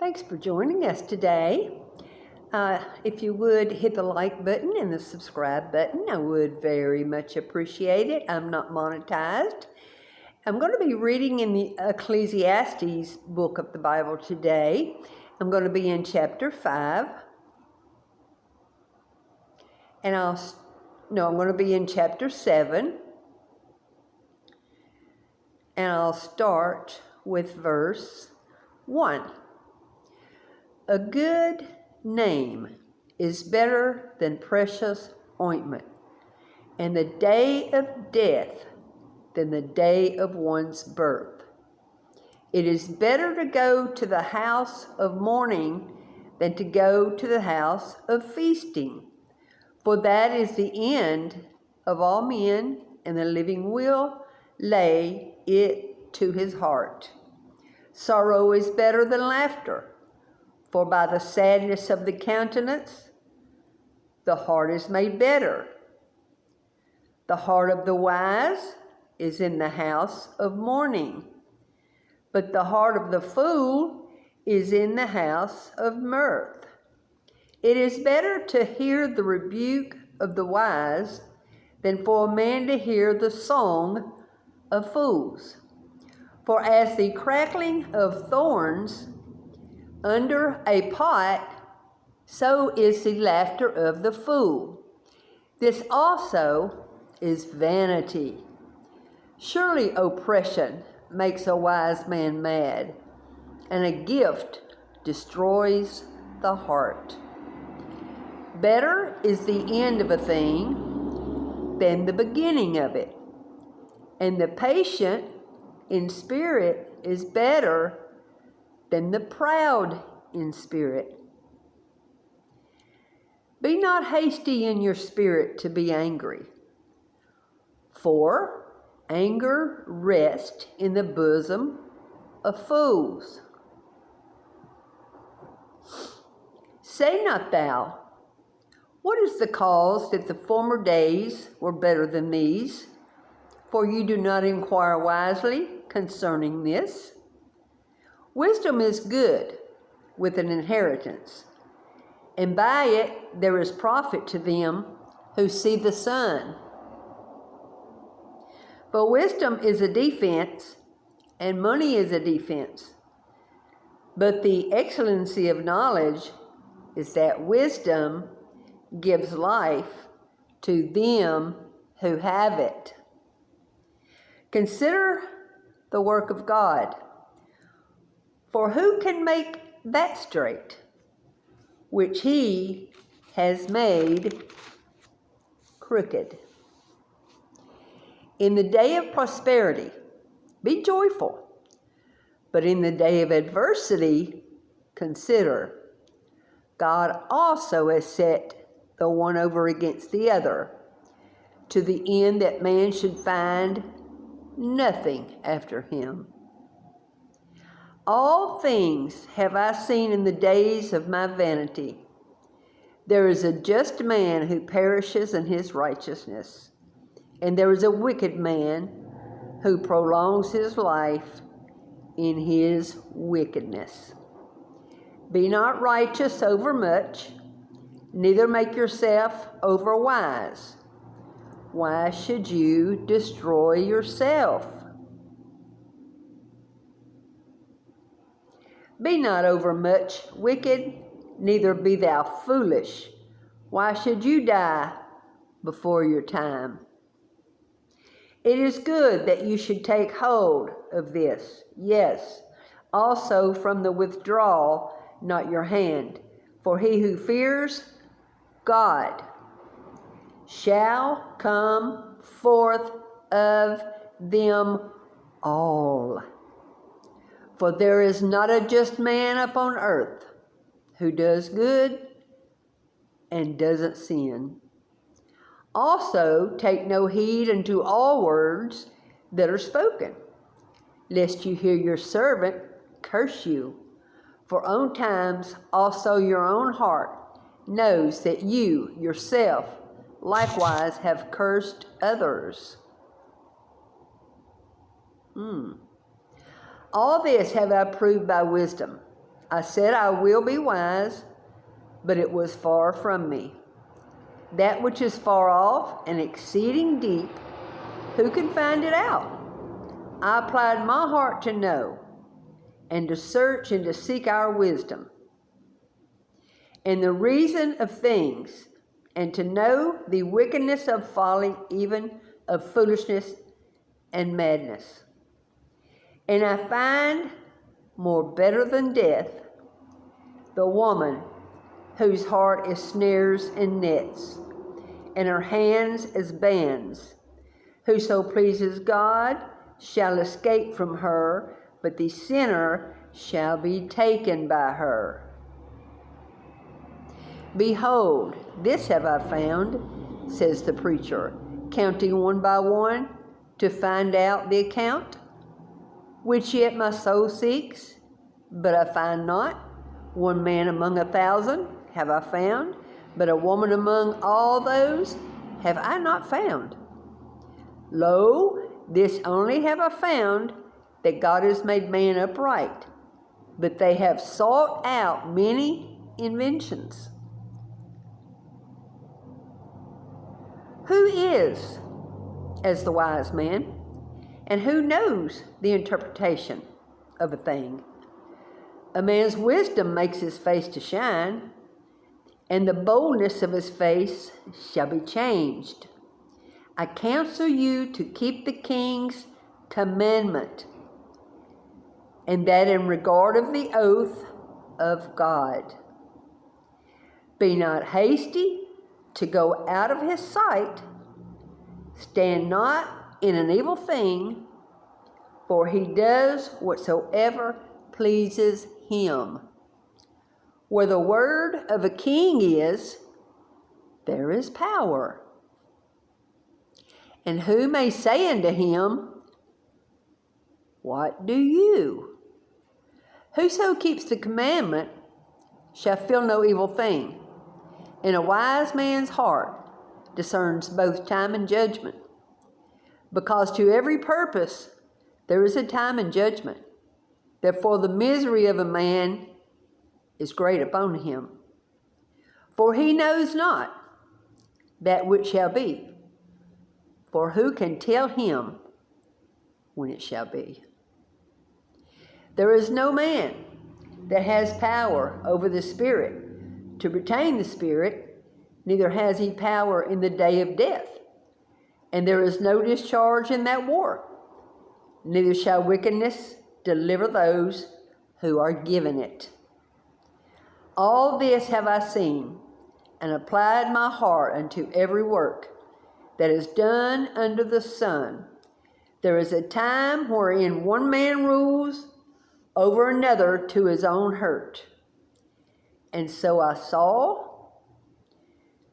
Thanks for joining us today. If you would hit the like button and the subscribe button, I would very much appreciate it. I'm not monetized. I'm going to be reading in the Ecclesiastes book of the Bible today. I'm going to be in chapter 5. I'm going to be in chapter 7. And I'll start with verse 1. A good name is better than precious ointment, and the day of death than the day of one's birth. It is better to go to the house of mourning than to go to the house of feasting, for that is the end of all men, and the living will lay it to his heart. Sorrow is better than laughter, for by the sadness of the countenance, the heart is made better. The heart of the wise is in the house of mourning, but the heart of the fool is in the house of mirth. It is better to hear the rebuke of the wise than for a man to hear the song of fools. For as the crackling of thorns under a pot, so is the laughter of the fool. This also is vanity. Surely oppression makes a wise man mad, and a gift destroys the heart. Better is the end of a thing than the beginning of it, and the patient in spirit is better than the proud in spirit. Be not hasty in your spirit to be angry, for anger rests in the bosom of fools. Say not thou, what is the cause that the former days were better than these? For you do not inquire wisely concerning this. Wisdom is good with an inheritance, and by it there is profit to them who see the sun. For wisdom is a defense, and money is a defense. But the excellency of knowledge is that wisdom gives life to them who have it. Consider the work of God. For who can make that straight, which he has made crooked? In the day of prosperity, be joyful, but in the day of adversity, consider. God also has set the one over against the other, to the end that man should find nothing after him. All things have I seen in the days of my vanity. There is a just man who perishes in his righteousness, and there is a wicked man who prolongs his life in his wickedness. Be not righteous over much, neither make yourself over wise. Why should you destroy yourself? Be not overmuch wicked, neither be thou foolish. Why should you die before your time? It is good that you should take hold of this, yes, also from the withdrawal, not your hand. For he who fears God shall come forth of them all. For there is not a just man upon earth who does good and doesn't sin. Also take no heed unto all words that are spoken, lest you hear your servant curse you. For on times also your own heart knows that you yourself likewise have cursed others. All this have I proved by wisdom. I said, I will be wise, but it was far from me. That which is far off and exceeding deep, who can find it out? I applied my heart to know, and to search and to seek our wisdom, and the reason of things, and to know the wickedness of folly, even of foolishness and madness. And I find more better than death the woman whose heart is snares and nets, and her hands as bands. Whoso pleases God shall escape from her, but the sinner shall be taken by her. Behold, this have I found, says the preacher, counting one by one to find out the account, which yet my soul seeks, but I find not. One man among 1,000 have I found, but a woman among all those have I not found. Lo, this only have I found, that God has made man upright, but they have sought out many inventions. Who is as the wise man, and who knows the interpretation of a thing? A man's wisdom makes his face to shine, and the boldness of his face shall be changed. I counsel you to keep the king's commandment, and that in regard of the oath of God. Be not hasty to go out of his sight. Stand not in an evil thing, for he does whatsoever pleases him. Where the word of a king is, there is power. And who may say unto him, what do you? Whoso keeps the commandment shall feel no evil thing. And a wise man's heart discerns both time and judgment. Because to every purpose there is a time and judgment. Therefore the misery of a man is great upon him. For he knows not that which shall be. For who can tell him when it shall be? There is no man that has power over the Spirit to retain the Spirit, neither has he power in the day of death. And there is no discharge in that war, neither shall wickedness deliver those who are given it. All this have I seen, and applied my heart unto every work that is done under the sun. There is a time wherein one man rules over another to his own hurt. And so I saw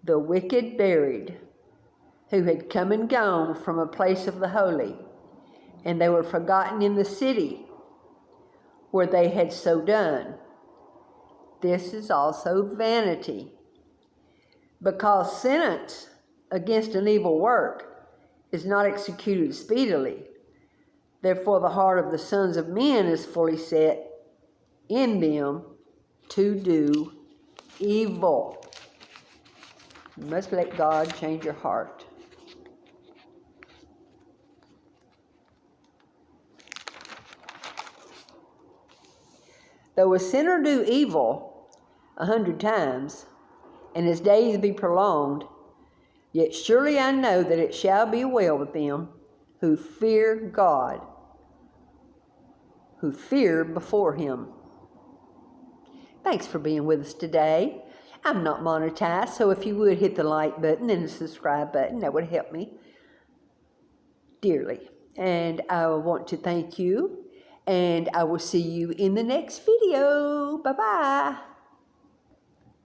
the wicked buried, who had come and gone from a place of the holy, and they were forgotten in the city where they had so done. This is also vanity, because sentence against an evil work is not executed speedily. Therefore the heart of the sons of men is fully set in them to do evil. You must let God change your heart. Though a sinner do evil 100 times, and his days be prolonged, yet surely I know that it shall be well with them who fear God, who fear before him. Thanks for being with us today. I'm not monetized, so if you would hit the like button and the subscribe button, that would help me dearly. And I want to thank you, and I will see you in the next video. Bye-bye.